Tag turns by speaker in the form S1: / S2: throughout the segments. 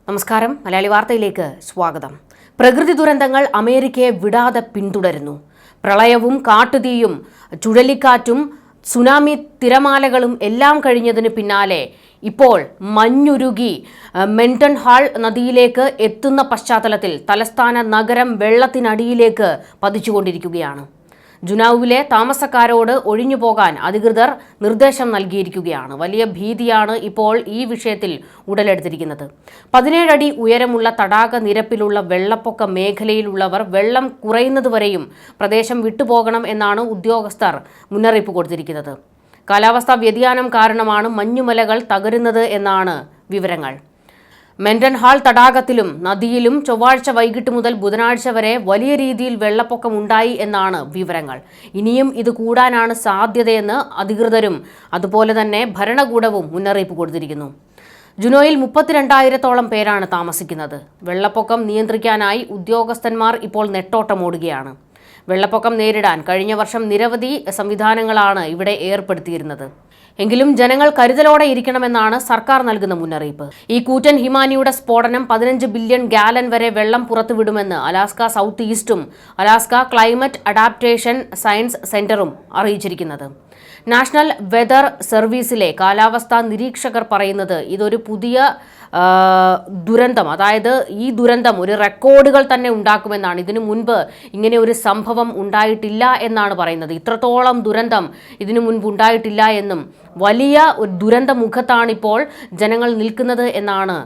S1: നമസ്കാരം, മലയാളി വാർത്തയിലേക്ക് സ്വാഗതം. പ്രകൃതി ദുരന്തങ്ങൾ അമേരിക്കയെ വിടാതെ പിന്തുടരുന്നു. പ്രളയവും കാട്ടുതീയും ചുഴലിക്കാറ്റും സുനാമി തിരമാലകളും എല്ലാം കഴിഞ്ഞതിന് പിന്നാലെ ഇപ്പോൾ മഞ്ഞുരുകി മെന്റൺഹാൾ നദിയിലേക്ക് എത്തുന്ന പശ്ചാത്തലത്തിൽ തലസ്ഥാന നഗരം വെള്ളത്തിനടിയിലേക്ക് പതിച്ചുകൊണ്ടിരിക്കുകയാണ്. ജുനൌവിലെ താമസക്കാരോട് ഒഴിഞ്ഞുപോകാൻ അധികൃതർ നിർദ്ദേശം നൽകിയിരിക്കുകയാണ്. വലിയ ഭീതിയാണ് ഇപ്പോൾ ഈ വിഷയത്തിൽ ഉടലെടുത്തിരിക്കുന്നത്. 17 അടി ഉയരമുള്ള തടാക നിരപ്പിലുള്ള വെള്ളപ്പൊക്ക മേഖലയിലുള്ളവർ വെള്ളം കുറയുന്നതുവരെയും പ്രദേശം വിട്ടുപോകണം എന്നാണ് ഉദ്യോഗസ്ഥർ മുന്നറിയിപ്പ് കൊടുത്തിരിക്കുന്നത്. കാലാവസ്ഥാ വ്യതിയാനം കാരണമാണ് മഞ്ഞുമലകൾ തകരുന്നത് എന്നാണ് വിവരങ്ങൾ. മെന്റൺഹാൾ തടാകത്തിലും നദിയിലും ചൊവ്വാഴ്ച വൈകിട്ട് മുതൽ ബുധനാഴ്ച വരെ വലിയ രീതിയിൽ വെള്ളപ്പൊക്കം ഉണ്ടായി എന്നാണ് വിവരങ്ങൾ. ഇനിയും ഇത് കൂടാനാണ് സാധ്യതയെന്ന് അധികൃതരും അതുപോലെ തന്നെ ഭരണകൂടവും മുന്നറിയിപ്പ് കൊടുത്തിരിക്കുന്നു. ജുനോയിൽ 32,000-ഓളം പേരാണ് താമസിക്കുന്നത്. വെള്ളപ്പൊക്കം നിയന്ത്രിക്കാനായി ഉദ്യോഗസ്ഥന്മാർ ഇപ്പോൾ നെട്ടോട്ടമോടുകയാണ്. വെള്ളപ്പൊക്കം നേരിടാൻ കഴിഞ്ഞ വർഷം നിരവധി സംവിധാനങ്ങളാണ് ഇവിടെ ഏർപ്പെടുത്തിയിരുന്നത്. എങ്കിലും ജനങ്ങൾ കരുതലോടെ ഇരിക്കണമെന്നാണ് സർക്കാർ നൽകുന്ന മുന്നറിയിപ്പ്. ഈ കൂറ്റൻ ഹിമാനിയുടെ സ്ഫോടനം 15 ബില്യൺ ഗാലൻ വരെ വെള്ളം പുറത്തുവിടുമെന്ന് അലാസ്ക സൗത്ത് ഈസ്റ്റും അലാസ്ക ക്ലൈമറ്റ് അഡാപ്റ്റേഷൻ സയൻസ് സെന്ററും അറിയിച്ചിരിക്കുന്നത്. നാഷണൽ വെതർ സർവീസിലെ കാലാവസ്ഥാ നിരീക്ഷകർ പറയുന്നത് ഇതൊരു പുതിയ ദുരന്തം, അതായത് ഈ ദുരന്തം ഒരു റെക്കോർഡുകൾ തന്നെ ഉണ്ടാക്കുമെന്നാണ്. ഇതിനു മുൻപ് ഇങ്ങനെ ഒരു സംഭവം ഉണ്ടായിട്ടില്ല എന്നാണ് പറയുന്നത്. ഇത്രത്തോളം ദുരന്തം ഇതിനു മുൻപ് ഉണ്ടായിട്ടില്ല എന്നും വലിയ ഒരു ദുരന്ത മുഖത്താണിപ്പോൾ ജനങ്ങൾ നിൽക്കുന്നത് എന്നാണ്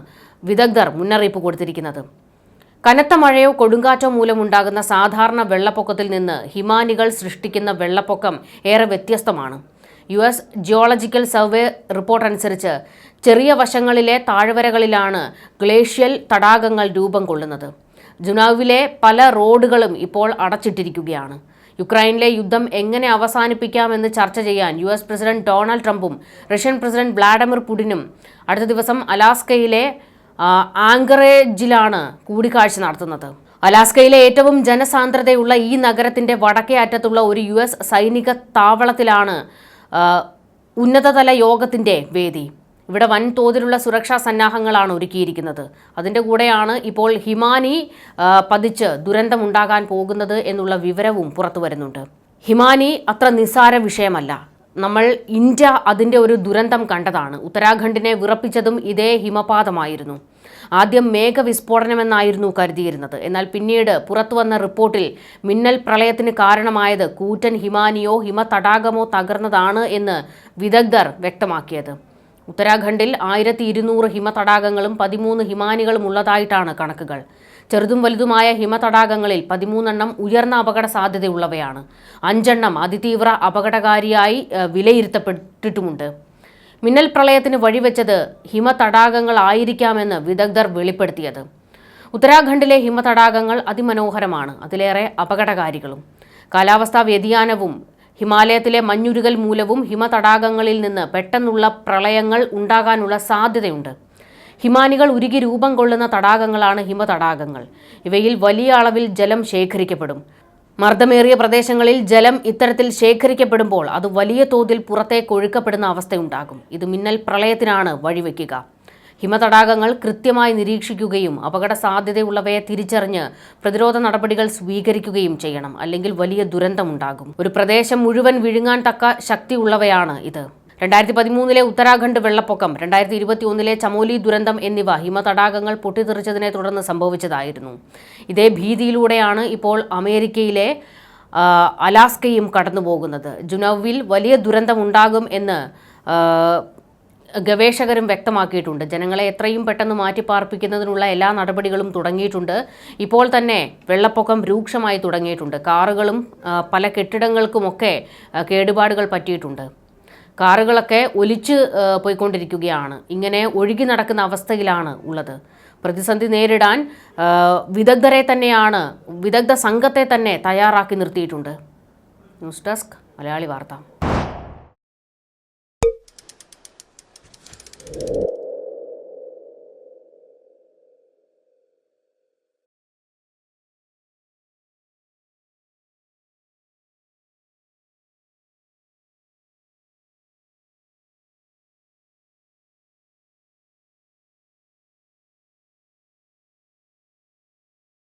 S1: വിദഗ്ധർ മുന്നറിയിപ്പ് കൊടുത്തിരിക്കുന്നത്. കനത്ത മഴയോ കൊടുങ്കാറ്റോ മൂലമുണ്ടാകുന്ന സാധാരണ വെള്ളപ്പൊക്കത്തിൽ നിന്ന് ഹിമാനികൾ സൃഷ്ടിക്കുന്ന വെള്ളപ്പൊക്കം ഏറെ വ്യത്യസ്തമാണ്. US ജിയോളജിക്കൽ സർവേ റിപ്പോർട്ട് അനുസരിച്ച് ചെറിയ വശങ്ങളിലെ താഴ്വരകളിലാണ് ഗ്ലേഷ്യൽ തടാകങ്ങൾ രൂപം കൊള്ളുന്നത്. ജുനൌവിലെ പല റോഡുകളും ഇപ്പോൾ അടച്ചിട്ടിരിക്കുകയാണ്. യുക്രൈനിലെ യുദ്ധം എങ്ങനെ അവസാനിപ്പിക്കാമെന്ന് ചർച്ച ചെയ്യാൻ US പ്രസിഡന്റ് ഡൊണാൾഡ് ട്രംപും റഷ്യൻ പ്രസിഡന്റ് വ്ളാഡിമിർ പുടിനും അടുത്ത ദിവസം അലാസ്കയിലെ ആങ്കറേജിലാണ് കൂടിക്കാഴ്ച നടത്തുന്നത്. അലാസ്കയിലെ ഏറ്റവും ജനസാന്ദ്രതയുള്ള ഈ നഗരത്തിന്റെ വടക്കേ അറ്റത്തുള്ള ഒരു US സൈനിക താവളത്തിലാണ് ഉന്നതതല യോഗത്തിന്റെ വേദി. ഇവിടെ വൻതോതിലുള്ള സുരക്ഷാ സന്നാഹങ്ങളാണ് ഒരുക്കിയിരിക്കുന്നത്. അതിൻ്റെ കൂടെയാണ് ഇപ്പോൾ ഹിമാനി പതിച്ച് ദുരന്തമുണ്ടാകാൻ പോകുന്നത് എന്നുള്ള വിവരവും പുറത്തു വരുന്നുണ്ട്. ഹിമാനി അത്ര നിസ്സാര വിഷയമല്ല. നമ്മൾ ഇന്ത്യ അതിൻ്റെ ഒരു ദുരന്തം കണ്ടതാണ്. ഉത്തരാഖണ്ഡിനെ വിറപ്പിച്ചതും ഇതേ ഹിമപാതമായിരുന്നു. ആദ്യം മേഘവിസ്ഫോടനമെന്നായിരുന്നു കരുതിയിരുന്നത്. എന്നാൽ പിന്നീട് പുറത്തുവന്ന റിപ്പോർട്ടിൽ മിന്നൽ പ്രളയത്തിന് കാരണമായത് കൂറ്റൻ ഹിമാനിയോ ഹിമതടാകമോ തകർന്നതാണ് എന്ന് വിദഗ്ധർ വ്യക്തമാക്കിയത്. ഉത്തരാഖണ്ഡിൽ 1200 ഹിമതടാകങ്ങളും 13 ഹിമാനികളും ഉള്ളതായിട്ടാണ് കണക്കുകൾ. ചെറുതും വലുതുമായ ഹിമതടാകങ്ങളിൽ 13 ഉയർന്ന അപകട സാധ്യതയുള്ളവയാണ്. 5 അതിതീവ്ര അപകടകാരിയായി വിലയിരുത്തപ്പെട്ടിട്ടുമുണ്ട്. മിന്നൽ പ്രളയത്തിന് വഴിവെച്ചത് ഹിമതടാകങ്ങളായിരിക്കാമെന്ന് വിദഗ്ധർ വെളിപ്പെടുത്തിയത്. ഉത്തരാഖണ്ഡിലെ ഹിമതടാകങ്ങൾ അതിമനോഹരമാണ്, അതിലേറെ അപകടകാരികളും. കാലാവസ്ഥാ വ്യതിയാനവും ഹിമാലയത്തിലെ മഞ്ഞുരുകൽ മൂലവും ഹിമതടാകങ്ങളിൽ നിന്ന് പെട്ടെന്നുള്ള പ്രളയങ്ങൾ ഉണ്ടാകാനുള്ള സാധ്യതയുണ്ട്. ഹിമാനികൾ ഉരുകി രൂപം കൊള്ളുന്ന തടാകങ്ങളാണ് ഹിമതടാകങ്ങൾ. ഇവയിൽ വലിയ അളവിൽ ജലം ശേഖരിക്കപ്പെടും. മർദ്ദമേറിയ പ്രദേശങ്ങളിൽ ജലം ഇത്തരത്തിൽ ശേഖരിക്കപ്പെടുമ്പോൾ അത് വലിയ തോതിൽ പുറത്തേക്ക് ഒഴുക്കപ്പെടുന്ന അവസ്ഥയുണ്ടാകും. ഇത് മിന്നൽ പ്രളയത്തിനാണ് വഴിവെക്കുക. ഹിമതടാകങ്ങൾ കൃത്യമായി നിരീക്ഷിക്കുകയും അപകട സാധ്യതയുള്ളവയെ തിരിച്ചറിഞ്ഞ് പ്രതിരോധ നടപടികൾ സ്വീകരിക്കുകയും ചെയ്യണം. അല്ലെങ്കിൽ വലിയ ദുരന്തമുണ്ടാകും. ഒരു പ്രദേശം മുഴുവൻ വിഴുങ്ങാൻ തക്ക ശക്തിയുള്ളവയാണ് ഇത്. 2013 ഉത്തരാഖണ്ഡ് വെള്ളപ്പൊക്കം, 2021 ചമോലി ദുരന്തം എന്നിവ ഹിമതടാകങ്ങൾ പൊട്ടിത്തെറിച്ചതിനെ തുടർന്ന് സംഭവിച്ചതായിരുന്നു. ഇതേ ഭീതിയിലൂടെയാണ് ഇപ്പോൾ അമേരിക്കയിലെ അലാസ്കയും കടന്നുപോകുന്നത്. ജുനൌവിൽ വലിയ ദുരന്തമുണ്ടാകും എന്ന് ഗവേഷകരും വ്യക്തമാക്കിയിട്ടുണ്ട്. ജനങ്ങളെ എത്രയും പെട്ടെന്ന് മാറ്റിപ്പാർപ്പിക്കുന്നതിനുള്ള എല്ലാ നടപടികളും തുടങ്ങിയിട്ടുണ്ട്. ഇപ്പോൾ തന്നെ വെള്ളപ്പൊക്കം രൂക്ഷമായി തുടങ്ങിയിട്ടുണ്ട്. കാറുകളും പല കെട്ടിടങ്ങൾക്കുമൊക്കെ കേടുപാടുകൾ പറ്റിയിട്ടുണ്ട്. കാറുകളൊക്കെ ഒലിച്ച് പോയിക്കൊണ്ടിരിക്കുകയാണ്. ഇങ്ങനെ ഒഴുകി നടക്കുന്ന അവസ്ഥയിലാണ് ഉള്ളത്. പ്രതിസന്ധി നേരിടാൻ വിദഗ്ധ സംഘത്തെ തന്നെ തയ്യാറാക്കി നിർത്തിയിട്ടുണ്ട്. ന്യൂസ് ഡെസ്ക് മലയാളി വാർത്ത.